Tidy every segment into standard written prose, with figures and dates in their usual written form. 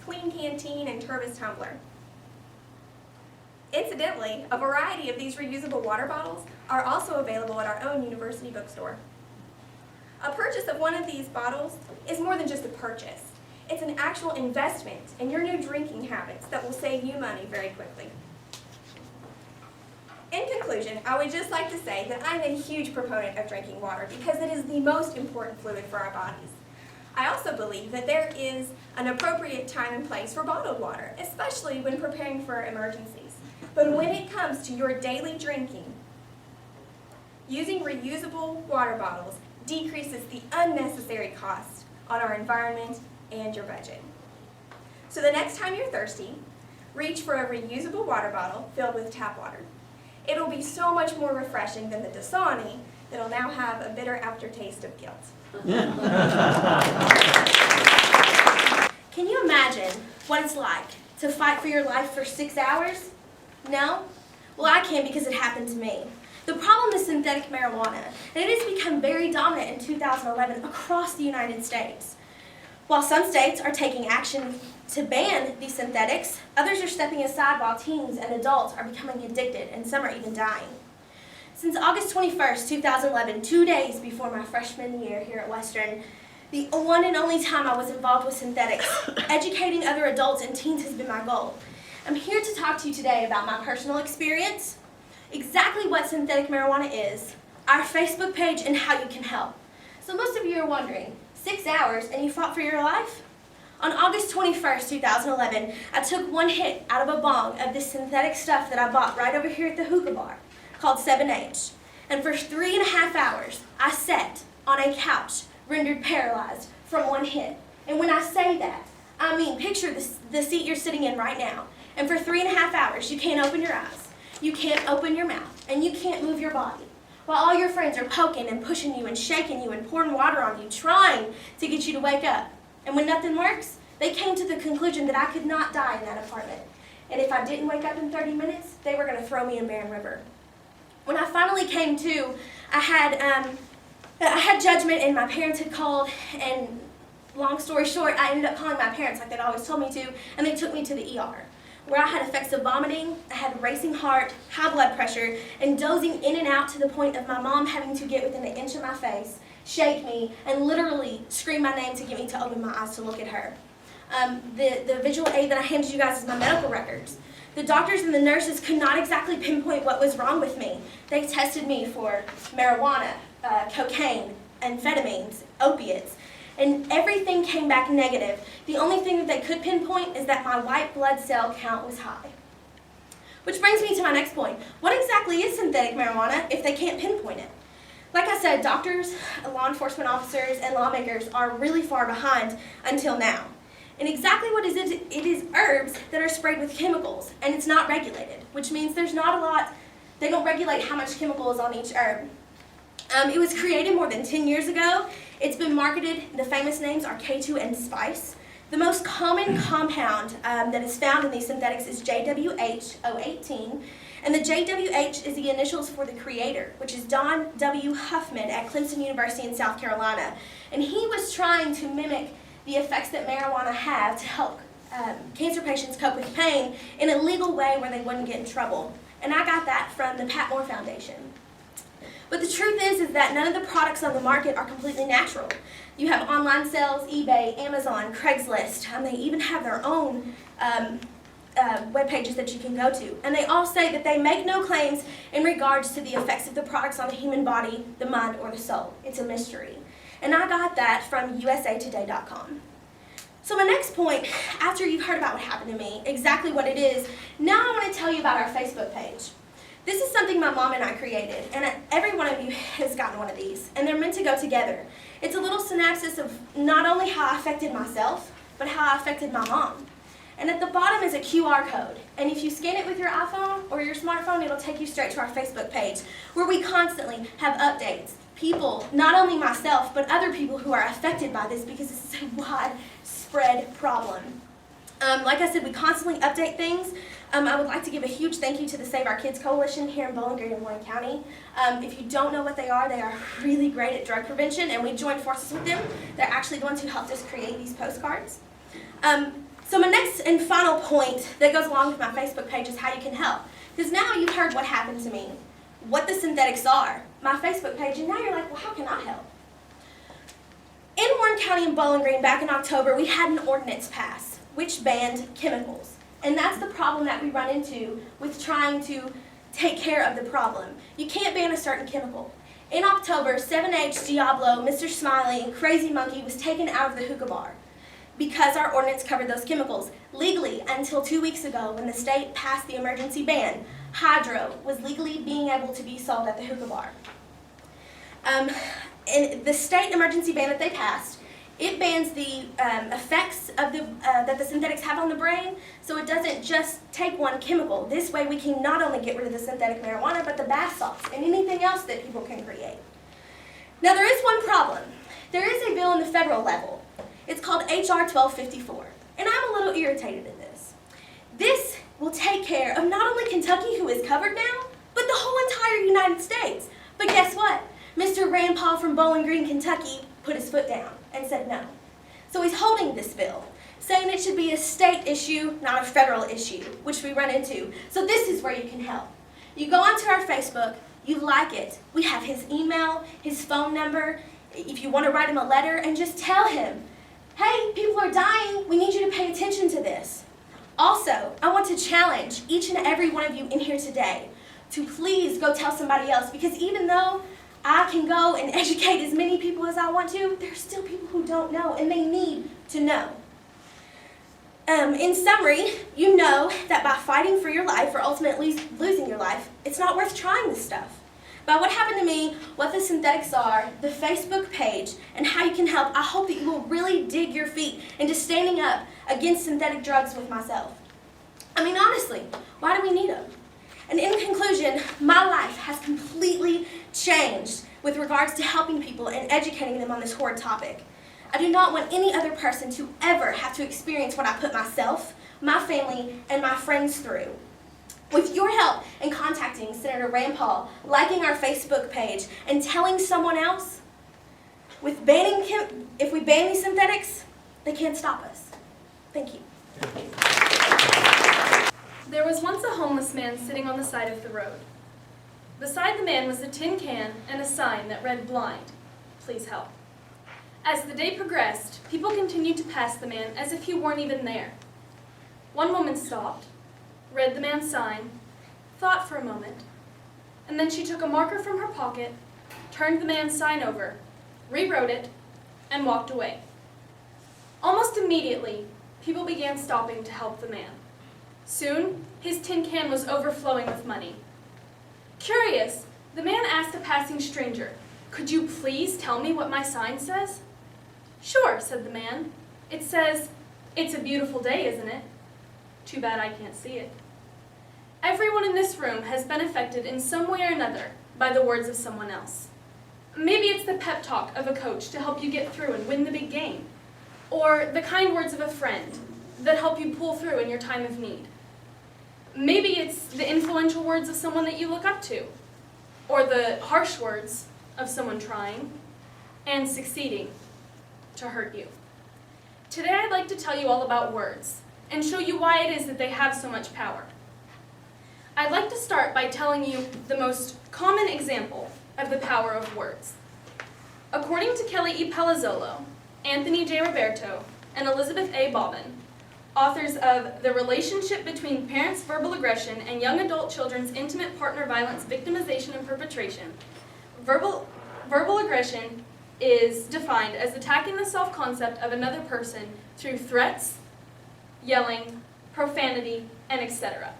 Clean Canteen, and Turbis Tumbler. Incidentally, a variety of these reusable water bottles are also available at our own university bookstore. A purchase of one of these bottles is more than just a purchase. It's an actual investment in your new drinking habits that will save you money very quickly. In conclusion, I would just like to say that I'm a huge proponent of drinking water because it is the most important fluid for our bodies. I also believe that there is an appropriate time and place for bottled water, especially when preparing for emergencies. But when it comes to your daily drinking, using reusable water bottles decreases the unnecessary cost on our environment and your budget. So the next time you're thirsty, reach for a reusable water bottle filled with tap water. It'll be so much more refreshing than the Dasani that'll now have a bitter aftertaste of guilt. Can you imagine what it's like to fight for your life for 6 hours? No? Well, I can because it happened to me. The problem is synthetic marijuana, and it has become very dominant in 2011 across the United States. While some states are taking action to ban these synthetics, others are stepping aside while teens and adults are becoming addicted, and some are even dying. Since August 21st, 2011, 2 days before my freshman year here at Western, the one and only time I was involved with synthetics, educating other adults and teens has been my goal. I'm here to talk to you today about my personal experience, exactly what synthetic marijuana is, our Facebook page, and how you can help. So most of you are wondering, 6 hours and you fought for your life? On August 21st, 2011, I took one hit out of a bong of this synthetic stuff that I bought right over here at the hookah bar called 7H. And for 3.5 hours, I sat on a couch, rendered paralyzed from one hit. And when I say that, I mean picture the seat you're sitting in right now. And for 3.5 hours, you can't open your eyes, you can't open your mouth, and you can't move your body. While all your friends are poking and pushing you and shaking you and pouring water on you, trying to get you to wake up. And when nothing works, they came to the conclusion that I could not die in that apartment. And if I didn't wake up in 30 minutes, they were going to throw me in Barren River. When I finally came to, I had judgment, and my parents had called, and long story short, I ended up calling my parents like they'd always told me to, and they took me to the ER, where I had effects of vomiting, I had racing heart, high blood pressure, and dozing in and out to the point of my mom having to get within an inch of my face, shake me, and literally scream my name to get me to open my eyes to look at her. The visual aid that I handed you guys is my medical records. The doctors and the nurses could not exactly pinpoint what was wrong with me. They tested me for marijuana, cocaine, amphetamines, opiates, and everything came back negative. The only thing that they could pinpoint is that my white blood cell count was high. Which brings me to my next point. What exactly is synthetic marijuana if they can't pinpoint it? Like I said, doctors, law enforcement officers, and lawmakers are really far behind until now. And exactly what is it? It is herbs that are sprayed with chemicals, and it's not regulated, which means there's not a lot, they don't regulate how much chemical is on each herb. It was created more than 10 years ago. It's been marketed, the famous names are K2 and Spice. The most common compound that is found in these synthetics is JWH-018, and the JWH is the initials for the creator, which is Don W. Huffman at Clemson University in South Carolina. And he was trying to mimic the effects that marijuana have to help cancer patients cope with pain in a legal way where they wouldn't get in trouble. And I got that from the Pat Moore Foundation. But the truth is that none of the products on the market are completely natural. You have online sales, eBay, Amazon, Craigslist, and they even have their own web pages that you can go to. And they all say that they make no claims in regards to the effects of the products on the human body, the mind, or the soul. It's a mystery. And I got that from usatoday.com. So my next point, after you've heard about what happened to me, exactly what it is, now I want to tell you about our Facebook page. This is something my mom and I created, and every one of you has gotten one of these, and they're meant to go together. It's a little synopsis of not only how I affected myself, but how I affected my mom. And at the bottom is a QR code, and if you scan it with your iPhone or your smartphone, it'll take you straight to our Facebook page, where we constantly have updates. People, not only myself, but other people who are affected by this, because this is a widespread problem. Like I said, we constantly update things. I would like to give a huge thank you to the Save Our Kids Coalition here in Bowling Green and Warren County. If you don't know what they are really great at drug prevention, and we joined forces with them. They're actually the ones who helped us create these postcards. So my next and final point that goes along with my Facebook page is how you can help. Because now you've heard what happened to me, what the synthetics are, my Facebook page, and now you're like, well, how can I help? In Warren County and Bowling Green back in October, we had an ordinance passed which banned chemicals. And that's the problem that we run into with trying to take care of the problem. You can't ban a certain chemical. In October, 7H, Diablo, Mr. Smiley, and Crazy Monkey was taken out of the hookah bar because our ordinance covered those chemicals. Legally, until 2 weeks ago when the state passed the emergency ban, Hydro was legally being able to be sold at the hookah bar. And the state emergency ban that they passed, it bans the effects of that the synthetics have on the brain, so it doesn't just take one chemical. This way we can not only get rid of the synthetic marijuana, but the bath salts and anything else that people can create. Now there is one problem. There is a bill in the federal level. It's called HR 1254, and I'm a little irritated at this. This will take care of not only Kentucky, who is covered now, but the whole entire United States. But guess what? Mr. Rand Paul from Bowling Green, Kentucky, put his foot down and said no. So he's holding this bill, saying it should be a state issue, not a federal issue, which we run into. So this is where you can help. You go onto our Facebook, you like it. We have his email, his phone number, if you want to write him a letter, and just tell him, hey, people are dying, we need you to pay attention to this. Also, I want to challenge each and every one of you in here today to please go tell somebody else, because even though I can go and educate as many people as I want to, there's still people who don't know, and they need to know. In summary, you know that by fighting for your life, or ultimately losing your life, it's not worth trying this stuff. By what happened to me, what the synthetics are, the Facebook page, and how you can help, I hope that you will really dig your feet into standing up against synthetic drugs with myself. I mean, honestly, why do we need them? And in conclusion, my life has completely changed with regards to helping people and educating them on this horrid topic. I do not want any other person to ever have to experience what I put myself, my family, and my friends through. With your help in contacting Senator Rand Paul, liking our Facebook page, and telling someone else, if we ban these synthetics, they can't stop us. Thank you. There was once a homeless man sitting on the side of the road. Beside the man was a tin can and a sign that read "Blind, please help." As the day progressed, people continued to pass the man as if he weren't even there. One woman stopped, read the man's sign, thought for a moment, and then she took a marker from her pocket, turned the man's sign over, rewrote it, and walked away. Almost immediately, people began stopping to help the man. Soon, his tin can was overflowing with money. Curious, the man asked a passing stranger, "Could you please tell me what my sign says?" "Sure," said the man. "It says, 'It's a beautiful day, isn't it?' Too bad I can't see it." Everyone in this room has been affected in some way or another by the words of someone else. Maybe it's the pep talk of a coach to help you get through and win the big game, or the kind words of a friend that help you pull through in your time of need. Maybe it's the influential words of someone that you look up to, or the harsh words of someone trying and succeeding to hurt you. Today I'd like to tell you all about words and show you why it is that they have so much power. I'd like to start by telling you the most common example of the power of words. According to Kelly E. Palazzolo, Anthony J. Roberto, and Elizabeth A. Bobbin, authors of The Relationship Between Parents' Verbal Aggression and Young Adult Children's Intimate Partner Violence Victimization and Perpetration, verbal aggression is defined as attacking the self-concept of another person through threats, yelling, profanity, and etc.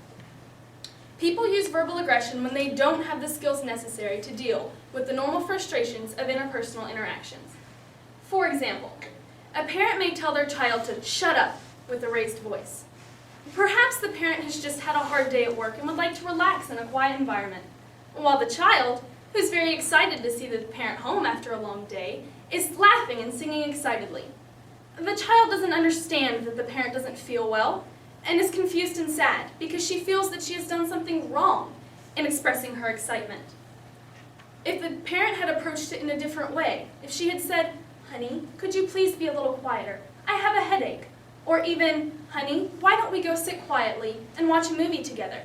People use verbal aggression when they don't have the skills necessary to deal with the normal frustrations of interpersonal interactions. For example, a parent may tell their child to shut up with a raised voice. Perhaps the parent has just had a hard day at work and would like to relax in a quiet environment, while the child, who's very excited to see the parent home after a long day, is laughing and singing excitedly. The child doesn't understand that the parent doesn't feel well and is confused and sad because she feels that she has done something wrong in expressing her excitement. If the parent had approached it in a different way, if she had said, "Honey, could you please be a little quieter? I have a headache," Or even, honey, why don't we go sit quietly and watch a movie together?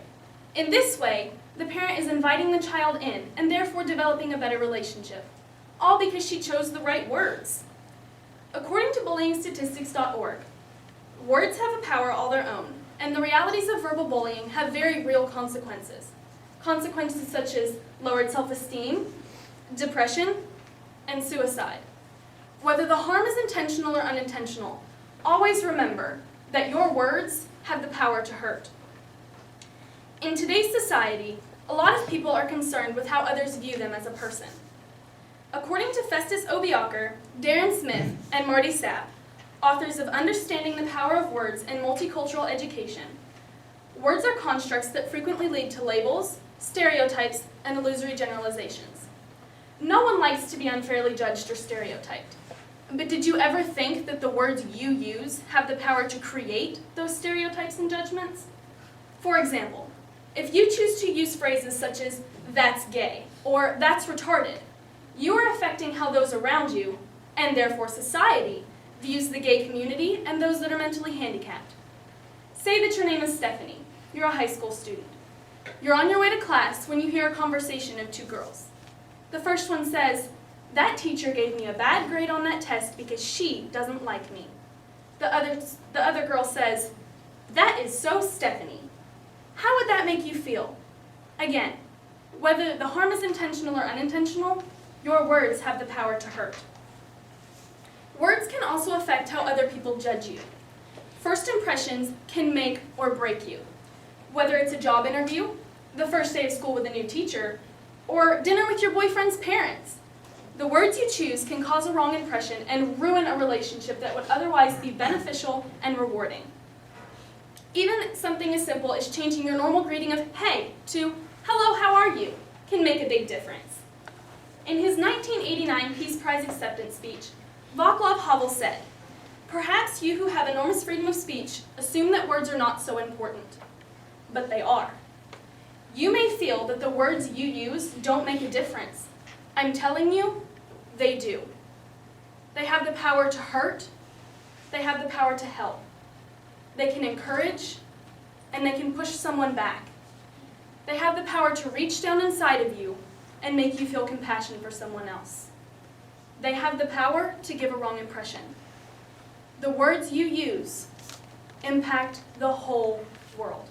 In this way, the parent is inviting the child in and therefore developing a better relationship, all because she chose the right words. According to bullyingstatistics.org, words have a power all their own, and the realities of verbal bullying have very real consequences. Consequences such as lowered self-esteem, depression, and suicide. Whether the harm is intentional or unintentional, always remember that your words have the power to hurt. In today's society, a lot of people are concerned with how others view them as a person. According to Festus Obiaker, Darren Smith, and Marty Sapp, authors of Understanding the Power of Words in Multicultural Education, words are constructs that frequently lead to labels, stereotypes, and illusory generalizations. No one likes to be unfairly judged or stereotyped. But did you ever think that the words you use have the power to create those stereotypes and judgments? For example, if you choose to use phrases such as, "that's gay," or "that's retarded," you are affecting how those around you, and therefore society, views the gay community and those that are mentally handicapped. Say that your name is Stephanie. You're a high school student. You're on your way to class when you hear a conversation of two girls. The first one says, "That teacher gave me a bad grade on that test because she doesn't like me." The other girl says, "That is so Stephanie." How would that make you feel? Again, whether the harm is intentional or unintentional, your words have the power to hurt. Words can also affect how other people judge you. First impressions can make or break you. Whether it's a job interview, the first day of school with a new teacher, or dinner with your boyfriend's parents. The words you choose can cause a wrong impression and ruin a relationship that would otherwise be beneficial and rewarding. Even something as simple as changing your normal greeting of "hey" to "hello, how are you" can make a big difference. In his 1989 Peace Prize acceptance speech, Václav Havel said, "Perhaps you who have enormous freedom of speech assume that words are not so important, but they are. You may feel that the words you use don't make a difference. I'm telling you, they do. They have the power to hurt, they have the power to help. They can encourage, and they can push someone back. They have the power to reach down inside of you and make you feel compassion for someone else. They have the power to give a wrong impression. The words you use impact the whole world.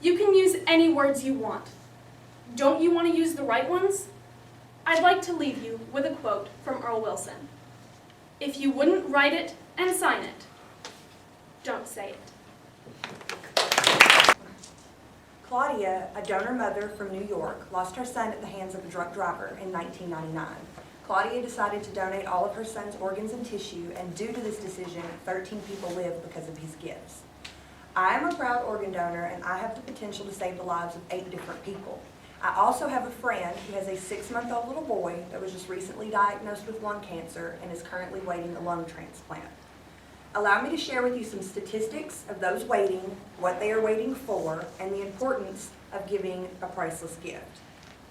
You can use any words you want. Don't you want to use the right ones? I'd like to leave you with a quote from Earl Wilson. If you wouldn't write it and sign it, don't say it." Claudia, a donor mother from New York, lost her son at the hands of a drunk driver in 1999. Claudia decided to donate all of her son's organs and tissue, and due to this decision, 13 people lived because of his gifts. I am a proud organ donor, and I have the potential to save the lives of 8 different people. I also have a friend who has a 6-month-old little boy that was just recently diagnosed with lung cancer and is currently waiting a lung transplant. Allow me to share with you some statistics of those waiting, what they are waiting for, and the importance of giving a priceless gift.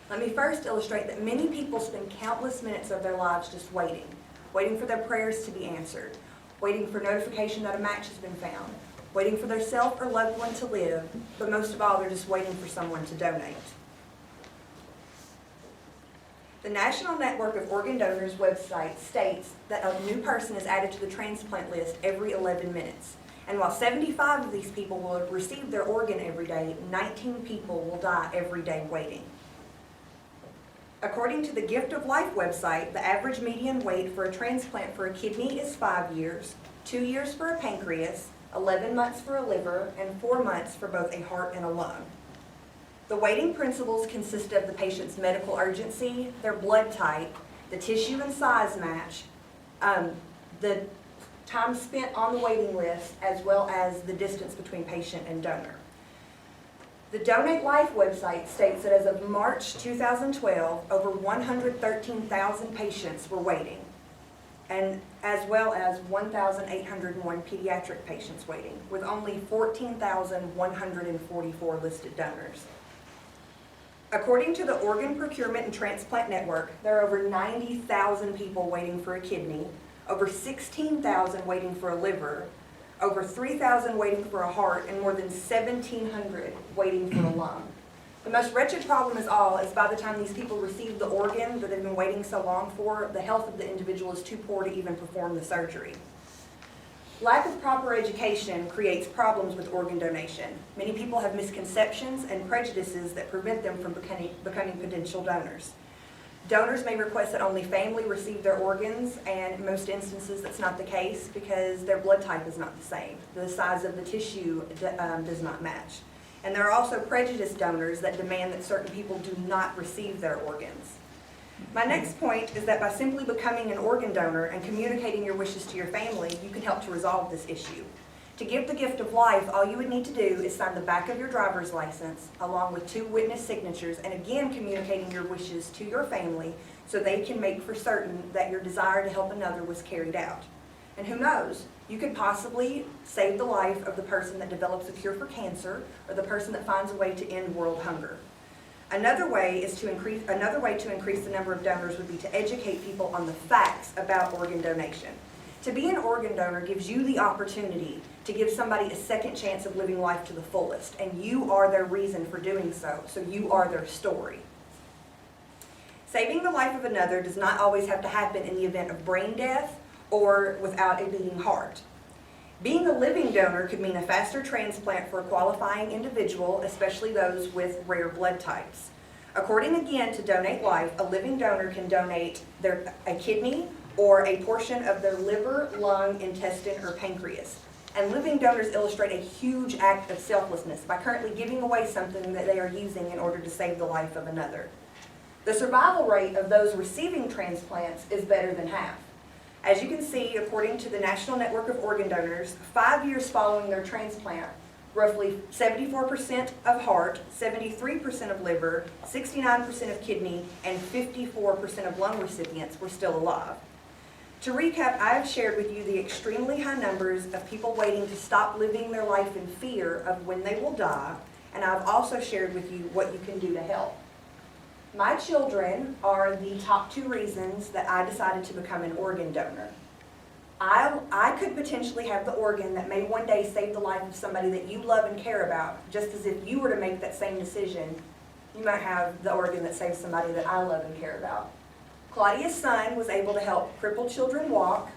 Let me first illustrate that many people spend countless minutes of their lives just waiting for their prayers to be answered, waiting for notification that a match has been found, waiting for their self or loved one to live, but most of all, they're just waiting for someone to donate. The National Network of Organ Donors website states that a new person is added to the transplant list every 11 minutes. And while 75 of these people will receive their organ every day, 19 people will die every day waiting. According to the Gift of Life website, the average median wait for a transplant for a kidney is 5 years, 2 years for a pancreas, 11 months for a liver, and 4 months for both a heart and a lung. The waiting principles consist of the patient's medical urgency, their blood type, the tissue and size match, the time spent on the waiting list, as well as the distance between patient and donor. The Donate Life website states that as of March 2012, over 113,000 patients were waiting, and as well as 1,801 pediatric patients waiting, with only 14,144 listed donors. According to the Organ Procurement and Transplant Network, there are over 90,000 people waiting for a kidney, over 16,000 waiting for a liver, over 3,000 waiting for a heart, and more than 1,700 waiting for a lung. The most wretched problem is by the time these people receive the organ that they've been waiting so long for, the health of the individual is too poor to even perform the surgery. Lack of proper education creates problems with organ donation. Many people have misconceptions and prejudices that prevent them from becoming potential donors. Donors may request that only family receive their organs, and in most instances that's not the case because their blood type is not the same. The size of the tissue does not match. And there are also prejudiced donors that demand that certain people do not receive their organs. My next point is that by simply becoming an organ donor and communicating your wishes to your family, you can help to resolve this issue. To give the gift of life, all you would need to do is sign the back of your driver's license along with 2 witness signatures, and again communicating your wishes to your family so they can make for certain that your desire to help another was carried out. And who knows, you could possibly save the life of the person that develops a cure for cancer or the person that finds a way to end world hunger. Another way to increase the number of donors would be to educate people on the facts about organ donation. To be an organ donor gives you the opportunity to give somebody a second chance of living life to the fullest, and you are their reason for doing so, so you are their story. Saving the life of another does not always have to happen in the event of brain death or without a beating heart. Being a living donor could mean a faster transplant for a qualifying individual, especially those with rare blood types. According again to Donate Life, a living donor can donate a kidney or a portion of their liver, lung, intestine, or pancreas. And living donors illustrate a huge act of selflessness by currently giving away something that they are using in order to save the life of another. The survival rate of those receiving transplants is better than half. As you can see, according to the National Network of Organ Donors, 5 years following their transplant, roughly 74% of heart, 73% of liver, 69% of kidney, and 54% of lung recipients were still alive. To recap, I have shared with you the extremely high numbers of people waiting to stop living their life in fear of when they will die, and I've also shared with you what you can do to help. My children are the top 2 reasons that I decided to become an organ donor. I could potentially have the organ that may one day save the life of somebody that you love and care about, just as if you were to make that same decision, you might have the organ that saves somebody that I love and care about. Claudia's son was able to help crippled children walk,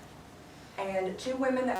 and 2 women that